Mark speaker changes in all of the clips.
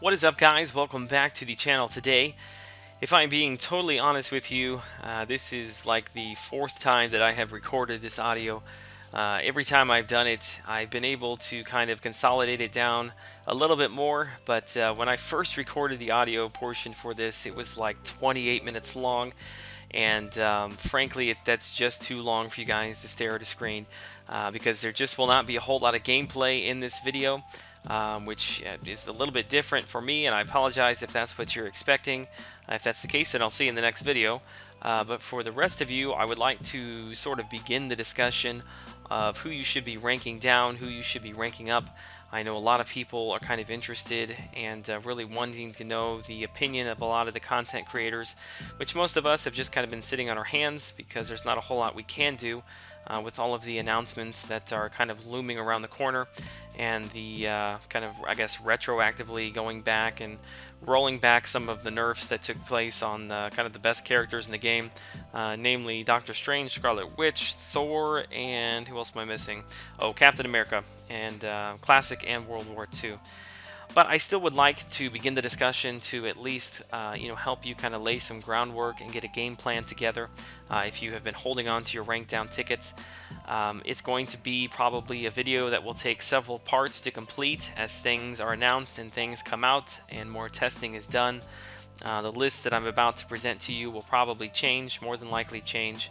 Speaker 1: What is up, guys? Welcome back to the channel today. If I'm being totally honest with you, this is like the fourth time that I have recorded this audio. Every time I've done it, I've been able to kind of consolidate it down a little bit more, but when I first recorded the audio portion for this, it was like 28 minutes long, and frankly, that's just too long for you guys to stare at a screen because there just will not be a whole lot of gameplay in this video. Which is a little bit different for me, and I apologize if that's what you're expecting. If that's the case, then I'll see you in the next video. But for the rest of you, I would like to sort of begin the discussion of who you should be ranking down, who you should be ranking up. I know a lot of people are kind of interested and really wanting to know the opinion of a lot of the content creators, which most of us have just kind of been sitting on our hands because there's not a whole lot we can do with all of the announcements that are kind of looming around the corner, and the kind of, I guess, retroactively going back and rolling back some of the nerfs that took place on kind of the best characters in the game, namely Doctor Strange, Scarlet Witch, Thor, and who else am I missing? Oh, Captain America, and Classic and World War II. But I still would like to begin the discussion to at least, help you kind of lay some groundwork and get a game plan together. If you have been holding on to your rank down tickets, it's going to be probably a video that will take several parts to complete as things are announced and things come out and more testing is done. The list that I'm about to present to you will probably change, more than likely change,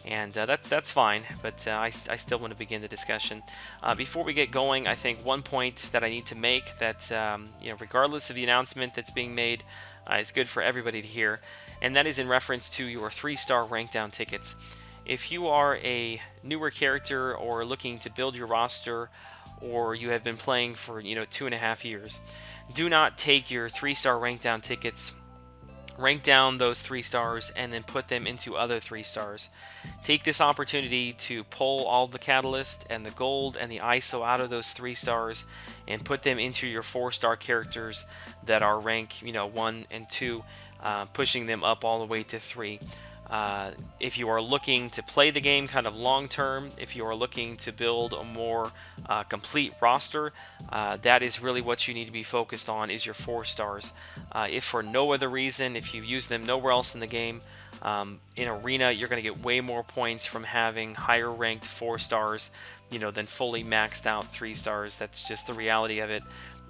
Speaker 1: and that's fine, but I still want to begin the discussion. Before we get going, I think one point that I need to make that regardless of the announcement that's being made, is good for everybody to hear, and that is in reference to your 3-star rank down tickets. If you are a newer character or looking to build your roster, or you have been playing for 2.5 years, do not take your 3-star rank down tickets, rank down those 3 stars, and then put them into other 3 stars. Take this opportunity to pull all the catalyst and the gold and the ISO out of those 3 stars and put them into your 4-star characters that are rank 1 and 2, pushing them up all the way to 3. If you are looking to play the game kind of long term, if you are looking to build a more complete roster, that is really what you need to be focused on, is your 4 stars. If for no other reason, if you use them nowhere else in the game, in Arena, you're going to get way more points from having higher ranked 4 stars, than fully maxed out 3 stars. That's just the reality of it.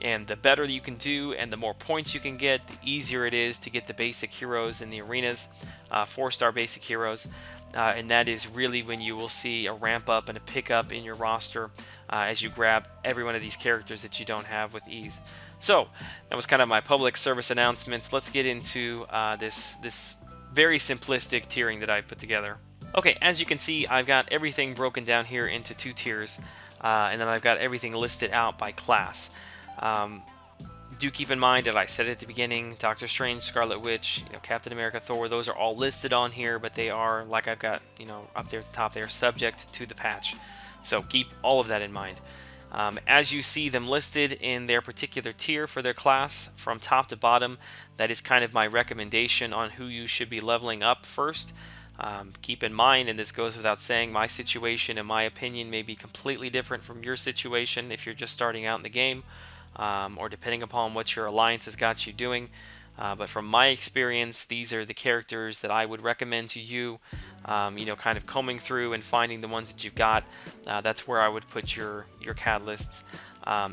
Speaker 1: And the better you can do and the more points you can get, the easier it is to get the basic heroes in the arenas, 4-star basic heroes. And that is really when you will see a ramp up and a pickup in your roster as you grab every one of these characters that you don't have with ease. So that was kind of my public service announcements. Let's get into this very simplistic tiering that I put together. Okay, as you can see, I've got everything broken down here into 2 tiers, and then I've got everything listed out by class. Do keep in mind that I said at the beginning, Doctor Strange, Scarlet Witch, Captain America, Thor, those are all listed on here, but they are, like I've got, up there at the top, they are subject to the patch. So keep all of that in mind. As you see them listed in their particular tier for their class, from top to bottom, that is kind of my recommendation on who you should be leveling up first. Keep in mind, and this goes without saying, my situation and my opinion may be completely different from your situation if you're just starting out in the game, or depending upon what your alliance has got you doing. But from my experience, these are the characters that I would recommend to you, kind of combing through and finding the ones that you've got. That's where I would put your catalysts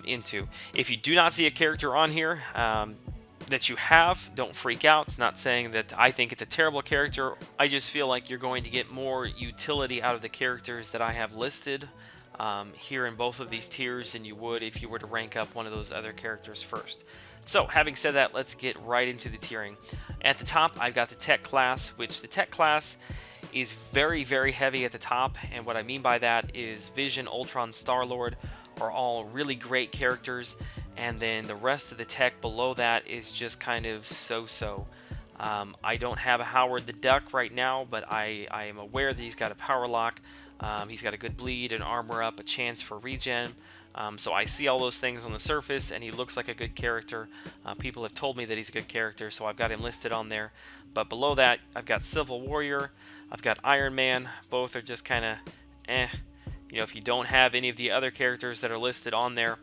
Speaker 1: into. If you do not see a character on here that you have, don't freak out. It's not saying that I think it's a terrible character. I just feel like you're going to get more utility out of the characters that I have listed here in both of these tiers than you would if you were to rank up one of those other characters first. So having said that, let's get right into the tiering. At the top, I've got the tech class, which the tech class is very, very heavy at the top, and what I mean by that is Vision, Ultron, Star-Lord are all really great characters, and then the rest of the tech below that is just kind of so-so. I don't have a Howard the Duck right now, but I am aware that he's got a power lock. He's got a good bleed, an armor up, a chance for regen. So I see all those things on the surface, and he looks like a good character. People have told me that he's a good character, so I've got him listed on there. But below that, I've got Civil Warrior, I've got Iron Man. Both are just kind of eh. If you don't have any of the other characters that are listed on there,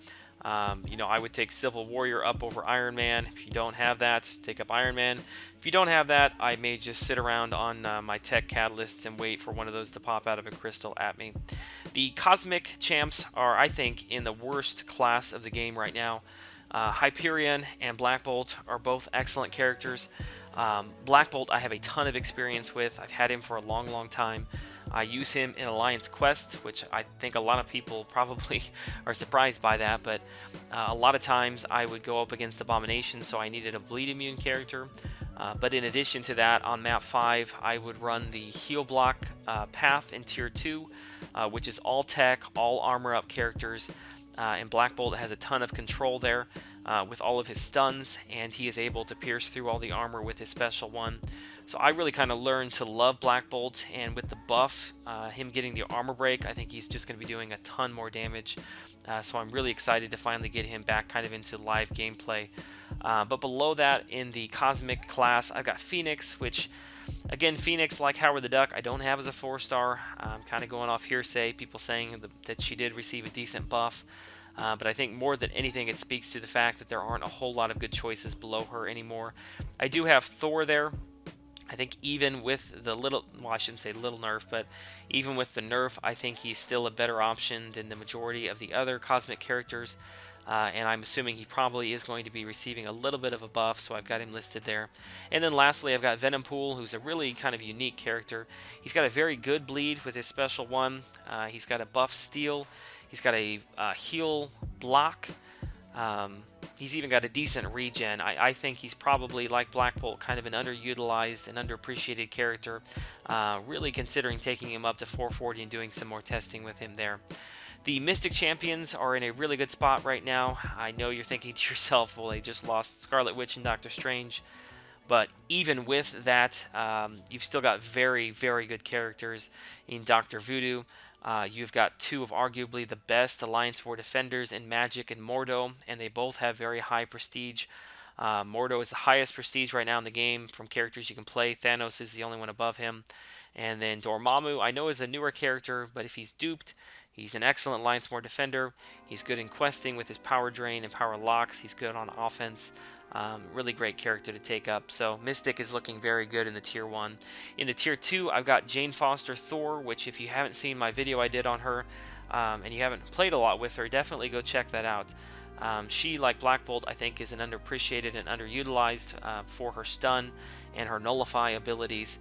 Speaker 1: I would take Civil Warrior up over Iron Man. If you don't have that, take up Iron Man. If you don't have that, I may just sit around on my tech catalysts and wait for one of those to pop out of a crystal at me. The Cosmic Champs are, I think, in the worst class of the game right now. Hyperion and Black Bolt are both excellent characters. Black Bolt I have a ton of experience with. I've had him for a long, long time. I use him in Alliance Quest, which I think a lot of people probably are surprised by that, but a lot of times I would go up against Abomination, so I needed a bleed immune character. But in addition to that, on map 5, I would run the heal block path in tier 2, which is all tech, all armor up characters. And Black Bolt has a ton of control there with all of his stuns, and he is able to pierce through all the armor with his special one. So I really kind of learned to love Black Bolt, and with the buff, him getting the armor break, I think he's just going to be doing a ton more damage. So I'm really excited to finally get him back kind of into live gameplay. But below that, in the Cosmic class, I've got Phoenix, which, again, Phoenix, like Howard the Duck, I don't have as a 4-star. I'm kind of going off hearsay, people saying that she did receive a decent buff. But I think more than anything, it speaks to the fact that there aren't a whole lot of good choices below her anymore. I do have Thor there. I think even with the little, well, I shouldn't say little nerf, but even with the nerf, I think he's still a better option than the majority of the other Cosmic characters. And I'm assuming he probably is going to be receiving a little bit of a buff, so I've got him listed there. And then lastly, I've got Venompool, who's a really kind of unique character. He's got a very good bleed with his special one. He's got a buff steal. He's got a heal block. He's even got a decent regen. I think he's probably, like Black Bolt, kind of an underutilized and underappreciated character. Really considering taking him up to 440 and doing some more testing with him there. The Mystic Champions are in a really good spot right now. I know you're thinking to yourself, well, they just lost Scarlet Witch and Doctor Strange. But even with that, you've still got very, very good characters in Dr. Voodoo. You've got two of arguably the best Alliance War defenders in Magik and Mordo, and they both have very high prestige. Mordo is the highest prestige right now in the game from characters you can play. Thanos is the only one above him. And then Dormammu, I know, is a newer character, but if he's duped, he's an excellent Alliance War defender. He's good in questing with his power drain and power locks. He's good on offense. Really great character to take up. So Mystic is looking very good in the tier 1. In the tier 2, I've got Jane Foster Thor, which if you haven't seen my video I did on her, and you haven't played a lot with her, definitely go check that out. She, like Black Bolt, I think is an underappreciated and underutilized for her stun and her nullify abilities.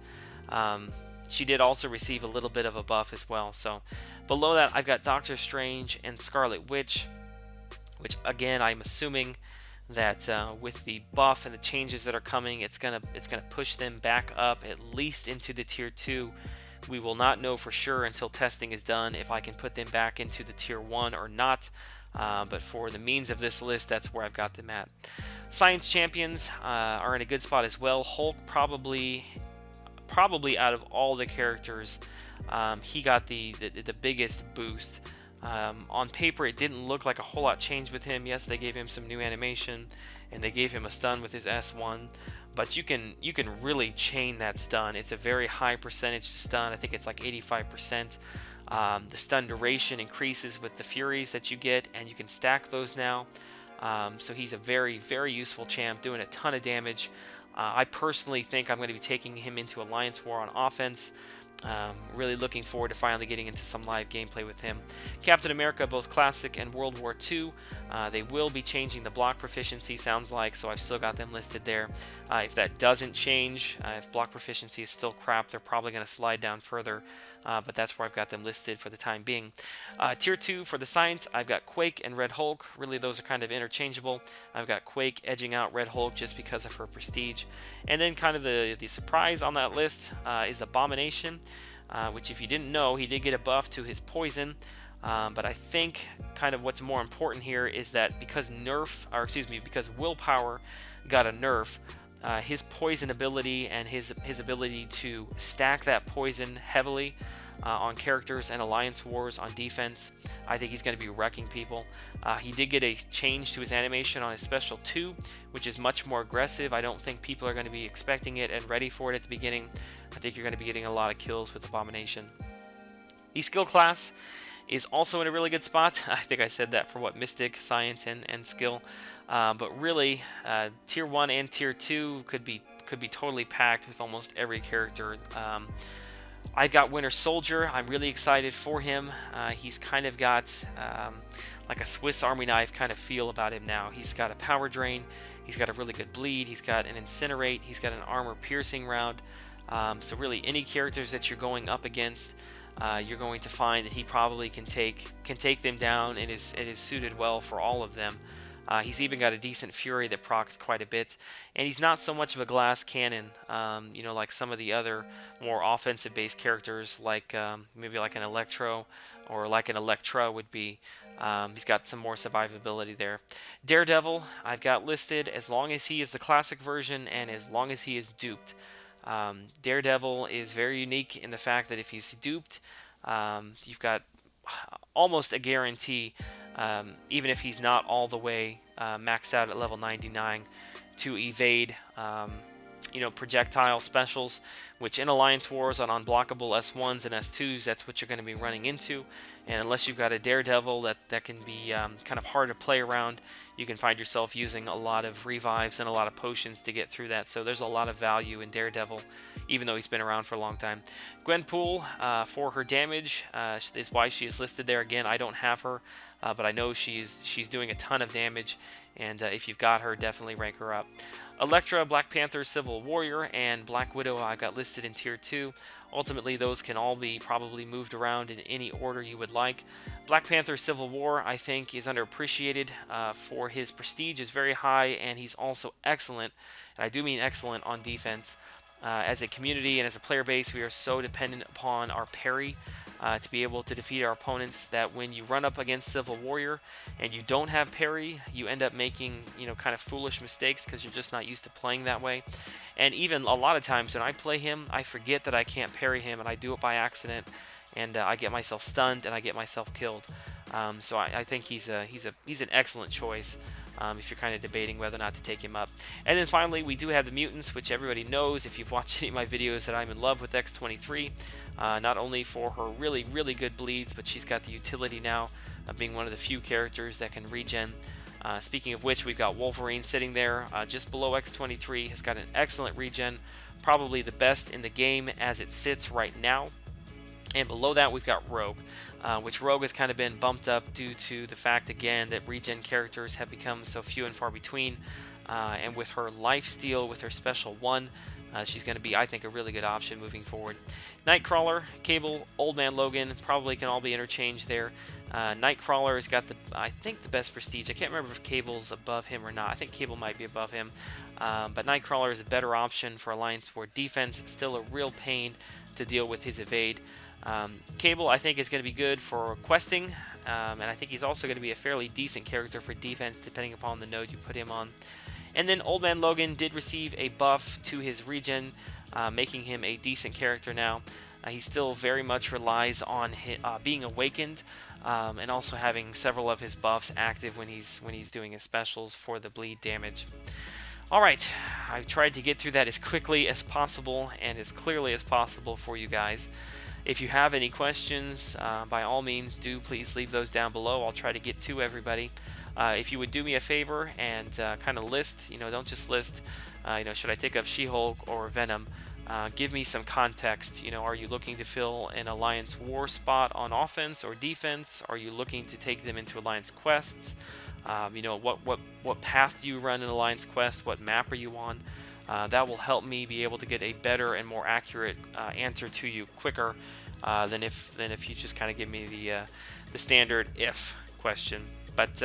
Speaker 1: She did also receive a little bit of a buff as well. So below that, I've got Doctor Strange and Scarlet Witch, which again, I'm assuming that with the buff and the changes that are coming, it's gonna push them back up at least into the tier 2. We will not know for sure until testing is done if I can put them back into the tier 1 or not. But for the means of this list, that's where I've got them at. Science Champions are in a good spot as well. Hulk probably out of all the characters, he got the biggest boost. On paper, it didn't look like a whole lot changed with him. Yes, they gave him some new animation, and they gave him a stun with his S1. But you can really chain that stun. It's a very high percentage stun. I think it's like 85%. The stun duration increases with the Furies that you get, and you can stack those now. So he's a very, very useful champ, doing a ton of damage. I personally think I'm going to be taking him into Alliance War on offense. Really looking forward to finally getting into some live gameplay with him. Captain America, both Classic and World War II, they will be changing the block proficiency, sounds like, so I've still got them listed there. If that doesn't change, if block proficiency is still crap, they're probably going to slide down further, but that's where I've got them listed for the time being. Tier 2 for the Science, I've got Quake and Red Hulk. Really, those are kind of interchangeable. I've got Quake edging out Red Hulk just because of her prestige. And then kind of the surprise on that list is Abomination. Which, if you didn't know, he did get a buff to his poison. But I think kind of what's more important here is that because Willpower got a nerf, his poison ability and his ability to stack that poison heavily on characters and Alliance Wars on defense, I think he's going to be wrecking people. He did get a change to his animation on his Special 2, which is much more aggressive. I don't think people are going to be expecting it and ready for it at the beginning. I think you're going to be getting a lot of kills with Abomination. The skill class is also in a really good spot. I think I said that for what Mystic, Science, and Skill, but really Tier 1 and Tier 2 could be totally packed with almost every character. I've got Winter Soldier. I'm really excited for him. He's kind of got like a Swiss Army knife kind of feel about him now. He's got a power drain. He's got a really good bleed. He's got an incinerate. He's got an armor piercing round. So really, any characters that you're going up against, you're going to find that he probably can take them down, and is suited well for all of them. He's even got a decent Fury that procs quite a bit, and he's not so much of a glass cannon, like some of the other more offensive-based characters, like maybe like an Electro or like an Electra would be. He's got some more survivability there. Daredevil, I've got listed as long as he is the classic version and as long as he is duped. Daredevil is very unique in the fact that if he's duped, you've got almost a guarantee, even if he's not all the way maxed out at level 99, to evade projectile specials, which in Alliance Wars on unblockable S1s and S2s, that's what you're going to be running into. And unless you've got a Daredevil that can be kind of hard to play around, you can find yourself using a lot of revives and a lot of potions to get through that. So there's a lot of value in Daredevil, even though he's been around for a long time. Gwenpool, for her damage, is why she is listed there. Again, I don't have her, but I know she's doing a ton of damage, and if you've got her, definitely rank her up. Elektra, Black Panther, Civil Warrior, and Black Widow I got listed in Tier 2. Ultimately, those can all be probably moved around in any order you would like. Black Panther Civil War, I think, is underappreciated for his prestige is very high, and he's also excellent, and I do mean excellent, on defense. As a community and as a player base, we are so dependent upon our parry to be able to defeat our opponents, that when you run up against Civil Warrior and you don't have parry, you end up making kind of foolish mistakes because you're just not used to playing that way. And even a lot of times when I play him, I forget that I can't parry him, and I do it by accident, and I get myself stunned and I get myself killed. So I think he's an excellent choice if you're kind of debating whether or not to take him up. And then finally, we do have the mutants, which everybody knows if you've watched any of my videos that I'm in love with X-23. Not only for her really, really good bleeds, but she's got the utility now of being one of the few characters that can regen. Speaking of which, we've got Wolverine sitting there just below X-23, has got an excellent regen, probably the best in the game as it sits right now. And below that, we've got Rogue, which Rogue has kind of been bumped up due to the fact, again, that regen characters have become so few and far between. And with her lifesteal, with her special 1, she's going to be, I think, a really good option moving forward. Nightcrawler, Cable, Old Man Logan, probably can all be interchanged there. Nightcrawler has got I think the best prestige. I can't remember if Cable's above him or not. I think Cable might be above him. But Nightcrawler is a better option for Alliance War defense. Still a real pain to deal with his evade. Cable, I think, is going to be good for questing, and I think he's also going to be a fairly decent character for defense, depending upon the node you put him on. And then Old Man Logan did receive a buff to his regen, making him a decent character now. He still very much relies on being awakened, and also having several of his buffs active when he's doing his specials for the bleed damage. Alright, I've tried to get through that as quickly as possible and as clearly as possible for you guys. If you have any questions, by all means, do please leave those down below. I'll try to get to everybody. If you would do me a favor and kind of list, don't just list, should I take up She-Hulk or Venom? Give me some context. Are you looking to fill an Alliance War spot on offense or defense? Are you looking to take them into Alliance quests? What path do you run in Alliance quest? What map are you on? That will help me be able to get a better and more accurate answer to you quicker than if you just kind of give me the standard if question. But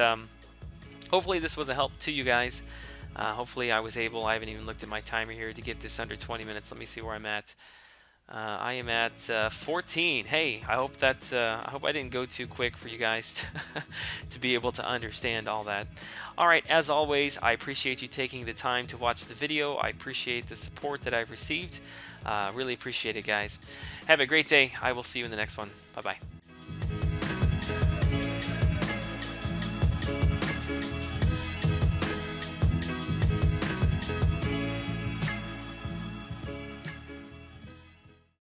Speaker 1: hopefully this was a help to you guys. Hopefully I haven't even looked at my timer here, to get this under 20 minutes. Let me see where I'm at. I am at 14. Hey, I hope I didn't go too quick for you guys to be able to understand all that. All right, as always, I appreciate you taking the time to watch the video. I appreciate the support that I've received. Really appreciate it, guys. Have a great day. I will see you in the next one. Bye-bye.